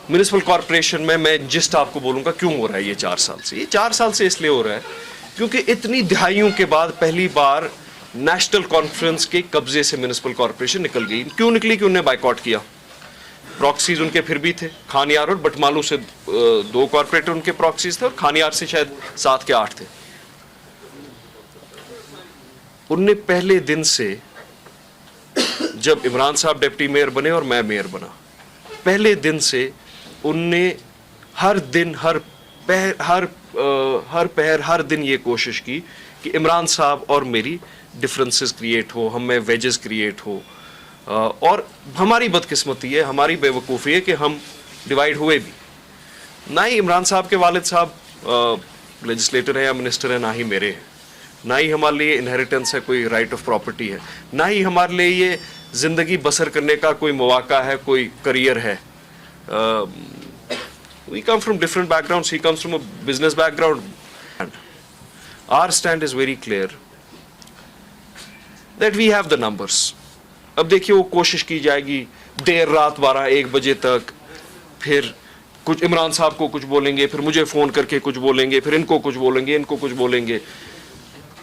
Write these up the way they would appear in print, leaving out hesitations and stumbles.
Municipal corporation में मैं gist आपको बोलूँगा क्यों हो रहा है ये 4 साल से। ये 4 साल से इसलिए हो रहा है क्योंकि इतनी दिहाइयों के बाद पहली बार नेशनल कॉन्फ्रेंस के कब्जे से म्यूनिसिपल कॉरपोरेशन निकल गई। क्यों निकली कि उन्हें बाइकआउट किया। प्रॉक्सीज उनके फिर भी थे, खानियार और बटमालू से 2 कॉरपोरेटर उनके प्रॉक्सीज थे और खानियार से शायद 7 के 8 थे। उनने पहले दिन से, जब इमरान साहब डिप्टी मेयर बने और मैं मेयर बना, पहले दिन से उनने हर दिन हर पहर हर दिन ये कोशिश की कि इमरान साहब और मेरी डिफरेंसेस क्रिएट हो, हम में वेजेस क्रिएट हो। और हमारी बदकिस्मती है, हमारी बेवकूफ़ी है कि हम डिवाइड हुए भी। ना ही इमरान साहब के वालिद साहब लेजिस्लेटर हैं या मिनिस्टर हैं, ना ही मेरे हैं। ना ही हमारे लिए इनहेरिटेंस है, कोई राइट ऑफ प्रॉपर्टी है। ना ही हमारे लिए ये ज़िंदगी बसर करने का कोई मौका है, कोई करियर है। We come from different backgrounds. He comes from a business background. Our stand is very clear that we have the numbers. अब देखिए वो कोशिश की जाएगी देर रात 12-1 बजे तक, फिर कुछ इमरान साहब को कुछ बोलेंगे, फिर मुझे फ़ोन करके कुछ बोलेंगे, फिर इनको कुछ बोलेंगे, इनको कुछ बोलेंगे।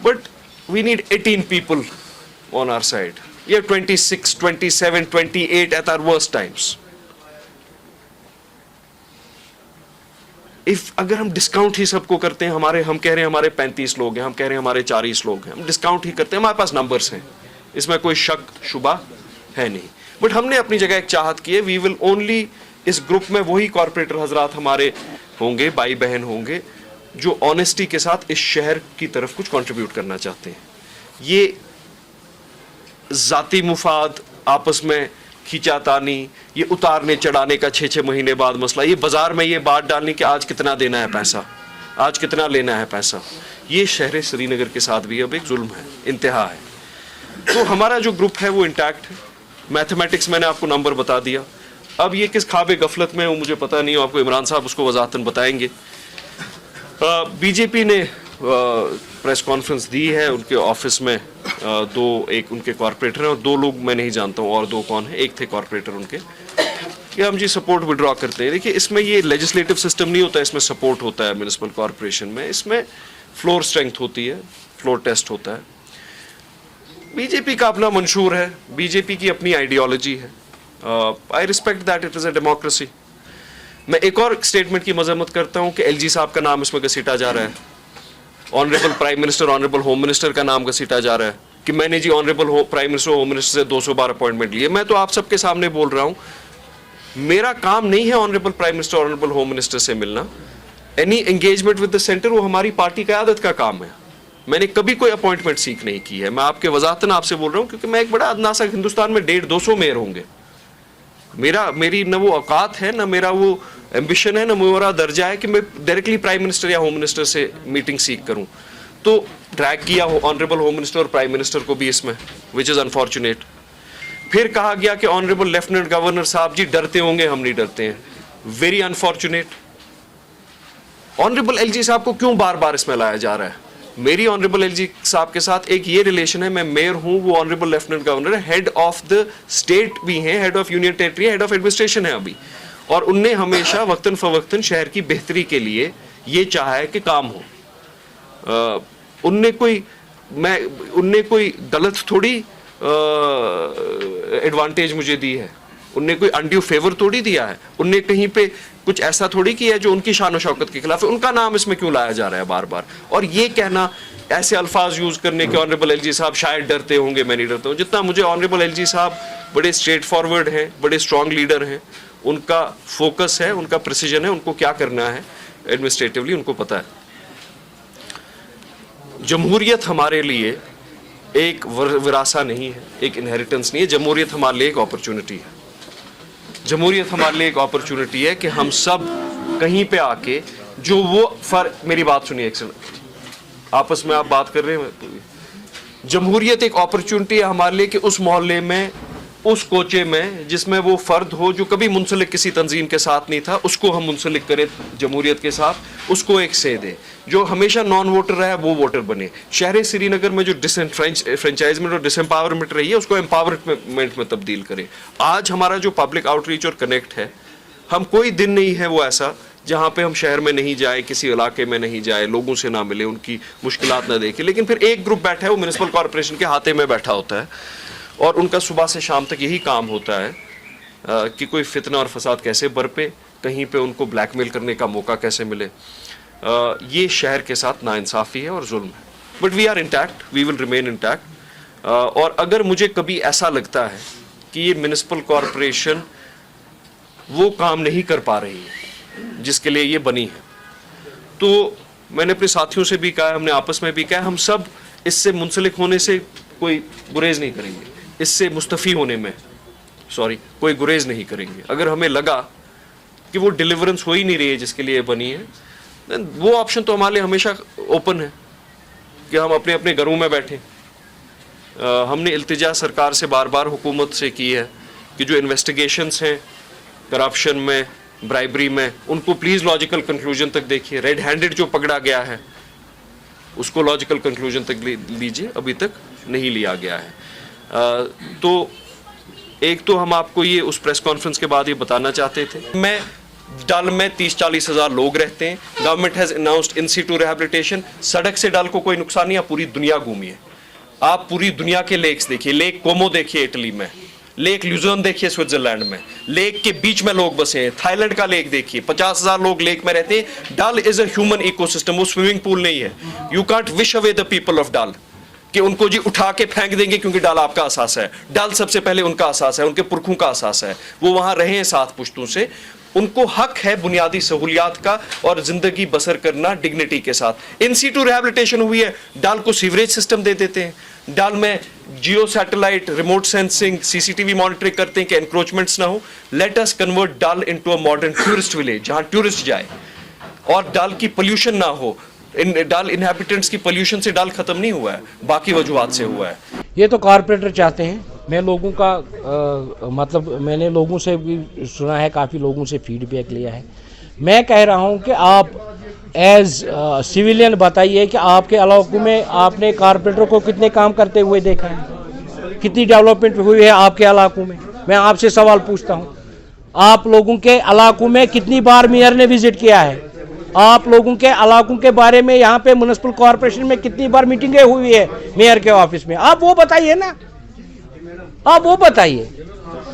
But we need 18 people on our side. We have 26, 27, 28 at our worst times. अगर हम डिस्काउंट ही सबको करते हैं, हम कह रहे हैं हमारे 35 लोग हैं, हम कह रहे हैं हमारे 40 लोग हैं, हम डिस्काउंट ही करते हैं, हमारे पास नंबर्स हैं, इसमें कोई शक शुबा है नहीं। बट हमने अपनी जगह एक चाहत की है, वी विल ओनली, इस ग्रुप में वही कॉरपोरेटर हजरात हमारे होंगे, भाई बहन होंगे, जो ऑनेस्टी के साथ इस शहर की तरफ कुछ कंट्रीब्यूट करना चाहते हैं। ये जाती मुफाद, आपस में खींचातानी, ये उतारने चढ़ाने का 6-6 महीने बाद मसला, ये बाजार में ये बात डालनी कि आज कितना देना है पैसा, आज कितना लेना है पैसा, ये शहर श्रीनगर के साथ भी अब एक जुल्म है, इंतहा है। तो हमारा जो ग्रुप है वो इंटैक्ट है। मैथमेटिक्स मैंने आपको नंबर बता दिया। अब ये किस ख्वाब गफलत में वो मुझे पता नहीं, आपको इमरान साहब उसको वजाहतन बताएंगे। बीजेपी ने प्रेस कॉन्फ्रेंस दी है, उनके ऑफिस में एक उनके कॉरपोरेटर हैं और 2 लोग मैं नहीं जानता हूँ और 2 कौन है, एक थे कॉरपोरेटर उनके, कि हम जी सपोर्ट विड्रॉ करते हैं। देखिए इसमें ये लेजिस्लेटिव सिस्टम नहीं होता, इसमें सपोर्ट होता है म्यूनिसिपल कॉरपोरेशन में, इसमें फ्लोर स्ट्रेंथ होती है, फ्लोर टेस्ट होता है। बीजेपी का अपना मंशूर है, बीजेपी की अपनी आइडियोलॉजी है। I respect that, it is a democracy. मैं एक और स्टेटमेंट की मजम्मत करता हूँ कि एलजी साहब का नाम इसमें घसीटा जा रहा है, honourable prime minister, honourable home minister का नाम घसीटा जा रहा है कि मैंने जी honourable prime minister, home minister से 200 बार अपॉइंटमेंट लिए। मैं तो आप सबके सामने बोल रहा हूँ, मेरा काम नहीं है honourable prime minister, honourable home minister से मिलना। Any engagement with the centre वो हमारी पार्टी क़यादत का काम है। मैंने कभी कोई अपॉइंटमेंट सीख नहीं की है। मैं आपके वजाहतन आपसे बोल रहा हूँ क्योंकि मैं एक बड़ा अदनासा, हिंदुस्तान में 150-200 मेयर होंगे। मेरी न वो औकात है, न मेरा वो एम्बिशन है, न मेरा दर्जा है कि मैं डायरेक्टली प्राइम मिनिस्टर या होम मिनिस्टर से मीटिंग सीख करूं। तो ड्रैग किया ऑनरेबल होम मिनिस्टर और प्राइम मिनिस्टर को भी इसमें, विच इज़ अनफॉर्चुनेट। फिर कहा गया कि ऑनरेबल लेफ्टिनेंट गवर्नर साहब जी डरते होंगे, हम नहीं डरते हैं, वेरी अनफॉर्चुनेट। ऑनरेबल एलजी साहब को क्यों बार बार इसमें लाया जा रहा है? मेरी ऑनरेबल एलजी साहब के साथ एक ये रिलेशन है, मैं मेयर हूं, वो ऑनरेबल लेफ्टिनेंट गवर्नर है, हेड ऑफ द स्टेट भी हैं, head of union territory, head of administration है अभी, और उनने हमेशा वक्तन फवक्तन शहर की बेहतरी के लिए ये चाहा है कि काम हो। उनने कोई गलत थोड़ी एडवांटेज मुझे दी है, उनने कोई अनड्यू फेवर थोड़ी दिया है, उनने कहीं पे कुछ ऐसा थोड़ी किया है जो उनकी शान और शौकत के खिलाफ है। उनका नाम इसमें क्यों लाया जा रहा है बार बार? और ये कहना, ऐसे अल्फाज यूज करने के ऑनरेबल एलजी साहब शायद डरते होंगे, मैं नहीं डरता हूँ। जितना मुझे ऑनरेबल एलजी साहब बड़े स्ट्रेट फॉरवर्ड हैं, बड़े स्ट्रॉन्ग लीडर हैं, उनका फोकस है, उनका प्रिसीजन है, उनको क्या करना है एडमिनिस्ट्रेटिवली उनको पता है। जमहूरियत हमारे लिए एक विरासा नहीं है, एक इनहेरिटेंस नहीं है। जमहूरियत हमारे लिए एक अपॉर्चुनिटी है। जमहूरियत हमारे लिए एक अपॉर्चुनिटी है कि हम सब कहीं पे आके जो वो फर्क, मेरी बात सुनिए एक सेकंड, आपस में आप बात कर रहे हैं। जमहूरियत एक अपॉर्चुनिटी है हमारे लिए कि उस मोहल्ले में, उस कोचे में जिसमें वो फर्द हो जो कभी मुंसलिक किसी तंजीम के साथ नहीं था, उसको हम मुंसलिक करें जमहूरियत के साथ, उसको एक से दे। जो हमेशा नॉन वोटर रहा है वो वोटर बने। शहर श्रीनगर में जो डिसफ्रेंचाइजमेंट और डिसएम्पावरमेंट रही है उसको एम्पावरमेंट में तब्दील करें। आज हमारा जो पब्लिक आउटरीच और कनेक्ट है, हम कोई दिन नहीं है वो ऐसा जहाँ पे हम शहर में नहीं जाए, किसी इलाके में नहीं जाए, लोगों से ना मिले, उनकी मुश्किलात ना देखें। लेकिन फिर एक ग्रुप बैठा है, वो म्यूनिसिपल कॉरपोरेशन के हाथे में बैठा होता है और उनका सुबह से शाम तक यही काम होता है कि कोई फितना और फसाद कैसे बरपे, कहीं पे उनको ब्लैकमेल करने का मौका कैसे मिले। ये शहर के साथ नाइंसाफ़ी है और जुल्म है। But we are intact, we will remain intact. और अगर मुझे कभी ऐसा लगता है कि ये म्यूनिसिपल कॉरपोरेशन वो काम नहीं कर पा रही है जिसके लिए ये बनी है, तो मैंने अपने साथियों से भी कहा, हमने आपस में भी कहा, हम सब इससे मुंसलिक होने से कोई गुरेज नहीं करेंगे, इससे मुस्तफ़ी होने में कोई गुरेज नहीं करेंगे। अगर हमें लगा कि वो डिलीवरेंस हो ही नहीं रही है जिसके लिए बनी है, वो ऑप्शन तो हमारे लिए हमेशा ओपन है कि हम अपने अपने घरों में बैठें। हमने इल्तिजा सरकार से बार बार हुकूमत से की है कि जो इन्वेस्टिगेशंस हैं करप्शन में, ब्राइबरी में, उनको प्लीज़ लॉजिकल कंक्लूजन तक देखिए। रेड हैंडेड जो पकड़ा गया है उसको लॉजिकल कंक्लूजन तक लीजिए, अभी तक नहीं लिया गया है। तो एक तो हम आपको ये उस प्रेस कॉन्फ्रेंस के बाद ये बताना चाहते थे, मैं डल में 30-40 हज़ार लोग रहते हैं, government has announced in situ rehabilitation. सड़क से डल को कोई नुकसान नहीं, आप पूरी दुनिया घूमिए, आप पूरी दुनिया के लेक्स देखिए, लेक कोमो देखिए इटली में, लेक ल्यूजर्न देखिए स्विट्जरलैंड में, लेक के बीच में लोग बसे हैं, थाईलैंड का लेक देखिए, 50,000 लोग लेक में रहते हैं। Dal is a human ecosystem, वो स्विमिंग पूल नहीं है। You can't wish away the people of Dal कि उनको जी उठा के फेंक देंगे क्योंकि डल आपका असासा है। डल सबसे पहले उनका असासा है, उनके पुरखों का असासा है, वो वहां रहे हैं 7 पुश्तों से, उनको हक है बुनियादी सहूलियात का और जिंदगी बसर करना डिग्निटी के साथ। इन सीटू रिहैबिलिटेशन हुई है, डल को सीवरेज सिस्टम दे देते हैं, डल में geo satellite remote sensing CCTV monitoring करते हैं कि एनक्रोचमेंट्स ना हो। Let us convert Dal into a modern tourist village जहां टूरिस्ट जाए और डल की पोल्यूशन ना हो। डल इनहैबिटेंट्स की पोल्यूशन से डल खत्म नहीं हुआ है, बाकी वजूहात से हुआ है। ये तो कॉरपोरेटर चाहते हैं। मैं लोगों का मतलब मैंने लोगों से भी सुना है, काफ़ी लोगों से फीडबैक लिया है। मैं कह रहा हूं कि आप एज सिविलियन बताइए कि आपके इलाकों में आपने कॉरपोरेटर को कितने काम करते हुए देखा है, कितनी डेवलपमेंट हुई है आपके इलाकों में। मैं आपसे सवाल पूछता हूं, आप लोगों के इलाकों में कितनी बार मेयर ने विजिट किया है, आप लोगों के इलाकों के बारे में यहाँ पे म्युनिसिपल कॉरपोरेशन में कितनी बार मीटिंगें हुई है मेयर के ऑफिस में, आप वो बताइए ना, आप वो बताइए।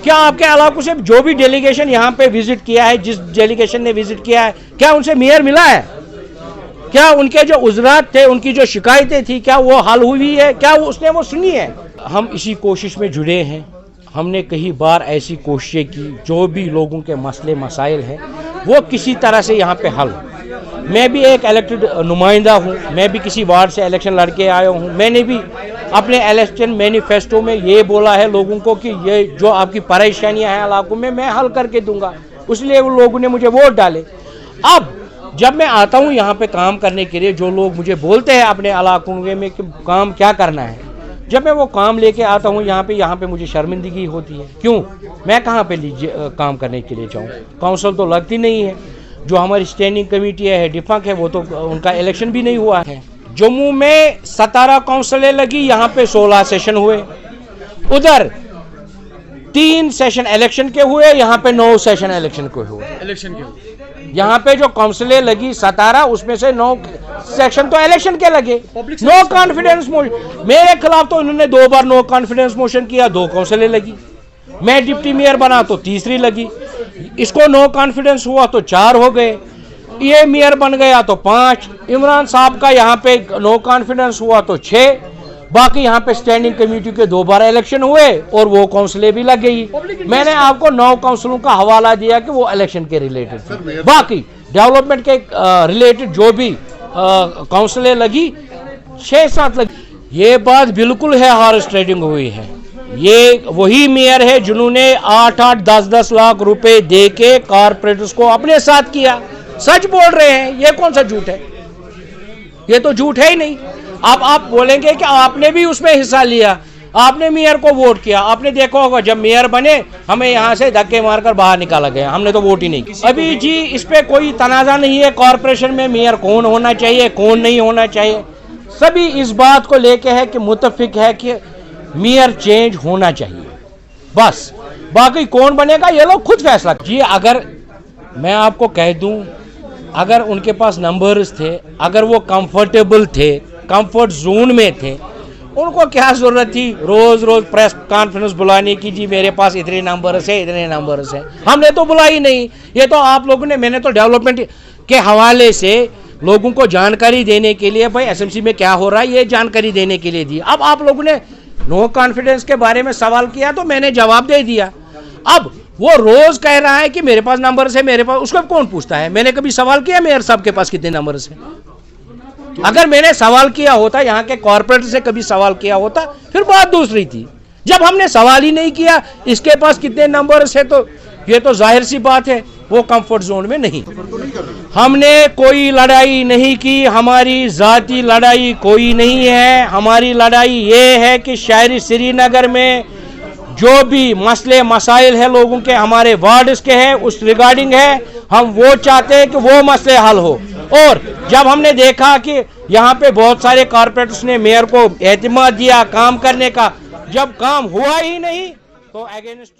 क्या आपके इलाकों से जो भी डेलीगेशन यहाँ पे विजिट किया है, जिस डेलीगेशन ने विजिट किया है, क्या उनसे मेयर मिला है? क्या उनके जो उजरात थे, उनकी जो शिकायतें थी, क्या वो हल हुई है? क्या उसने वो सुनी है? हम इसी कोशिश में जुड़े हैं। हमने कई बार ऐसी कोशिशें की, जो भी लोगों के मसले मसाइल हैं वो किसी तरह से यहाँ पे हल। मैं भी एक इलेक्टेड नुमाइंदा हूँ, मैं भी किसी वार्ड से इलेक्शन लड़के आया हूँ। मैंने भी अपने इलेक्शन मैनिफेस्टो में ये बोला है लोगों को कि ये जो आपकी परेशानियाँ हैं इलाकों में, मैं हल करके दूंगा। इसलिए वो लोगों ने मुझे वोट डाले। अब जब मैं आता हूँ यहाँ पे काम करने के लिए, जो लोग मुझे बोलते हैं अपने इलाकों में कि काम क्या करना है, जब मैं वो काम लेके आता हूँ यहाँ पे मुझे शर्मिंदगी होती है। क्यों? मैं कहाँ पे काम करने के लिए जाऊँ? काउंसिल तो लगती नहीं है। जो हमारी स्टैंडिंग कमेटी है डिफाक है, वो तो उनका इलेक्शन भी नहीं हुआ है। जम्मू में 17 काउंसिलें लगी, यहाँ पे 16 सेशन हुए। उधर 3 सेशन इलेक्शन के हुए, यहाँ पे 9 सेशन इलेक्शन के हुए। यहाँ पे जो काउंसिलें लगी 17, उसमें से 9 सेक्शन तो इलेक्शन के लगे। नो कॉन्फिडेंस मोशन मेरे खिलाफ तो उन्होंने 2 बार नो कॉन्फिडेंस मोशन किया, 2 काउंसिलें लगी। मैं डिप्टी मेयर बना तो तीसरी लगी, इसको नो कॉन्फिडेंस हुआ तो 4 हो गए, ये मेयर बन गया तो 5, इमरान साहब का यहाँ पे नो कॉन्फिडेंस हुआ तो 6, बाकी यहाँ पे स्टैंडिंग कमेटी के 2 बार इलेक्शन हुए और वो काउंसिलें भी लग गई। मैंने आपको 9 काउंसिलों का हवाला दिया कि वो इलेक्शन के रिलेटेड थे। बाकी डेवलपमेंट के रिलेटेड जो भी काउंसिलें लगी 6-7 लगी। ये बात बिल्कुल है, हॉर्स ट्रेडिंग हुई है। ये वही मेयर है जिन्होंने 8-8, 10-10 लाख रुपए दे के कारपोरेटर्स को अपने साथ किया। सच बोल रहे हैं, ये कौन सा झूठ है? ये तो झूठ है ही नहीं। अब आप बोलेंगे कि आपने भी उसमें हिस्सा लिया, आपने मेयर को वोट किया। आपने देखा होगा जब मेयर बने हमें यहाँ से धक्के मारकर बाहर निकाला गया, हमने तो वोट ही नहीं किया। अभी जी इस पे कोई तनाजा नहीं है कॉरपोरेशन में मेयर कौन होना चाहिए, कौन नहीं होना चाहिए। सभी इस बात को लेके है कि मुत्तफिक है कि मेयर चेंज होना चाहिए, बस। बाकी कौन बनेगा ये लोग खुद फैसला। जी अगर मैं आपको कह दूं, अगर उनके पास नंबर्स थे, अगर वो कंफर्टेबल थे, कंफर्ट जोन में थे, उनको क्या ज़रूरत थी रोज़ रोज़ प्रेस कॉन्फ्रेंस बुलाने की, जी मेरे पास इतने नंबर्स है, इतने नंबर्स हैं। हमने तो बुलाई नहीं, ये तो आप लोगों ने, मैंने तो डेवलपमेंट के हवाले से लोगों को जानकारी देने के लिए, भाई एसएमसी में क्या हो रहा है ये जानकारी देने के लिए दी। अब आप लोगों ने नो कॉन्फिडेंस के बारे में सवाल किया तो मैंने जवाब दे दिया। अब वो रोज कह रहा है कि मेरे पास नंबर है, मेरे पास, उसको कौन पूछता है? मैंने कभी सवाल किया मेयर साहब के पास कितने नंबर है? अगर मैंने सवाल किया होता, यहाँ के कॉर्पोरेटर से कभी सवाल किया होता, फिर बात दूसरी थी। जब हमने सवाल ही नहीं किया इसके पास कितने नंबर है, तो ये तो जाहिर सी बात है वो कंफर्ट जोन में नहीं। हमने कोई लड़ाई नहीं की, हमारी जाती लड़ाई कोई नहीं है। हमारी लड़ाई ये है कि शहरी श्रीनगर में जो भी मसले मसाइल है लोगों के, हमारे वार्ड्स के हैं, उस रिगार्डिंग है, हम वो चाहते हैं कि वो मसले हल हो। और जब हमने देखा कि यहाँ पे बहुत सारे कॉर्पोरेटर्स ने मेयर को एतमाद दिया काम करने का, जब काम हुआ ही नहीं तो अगेंस्ट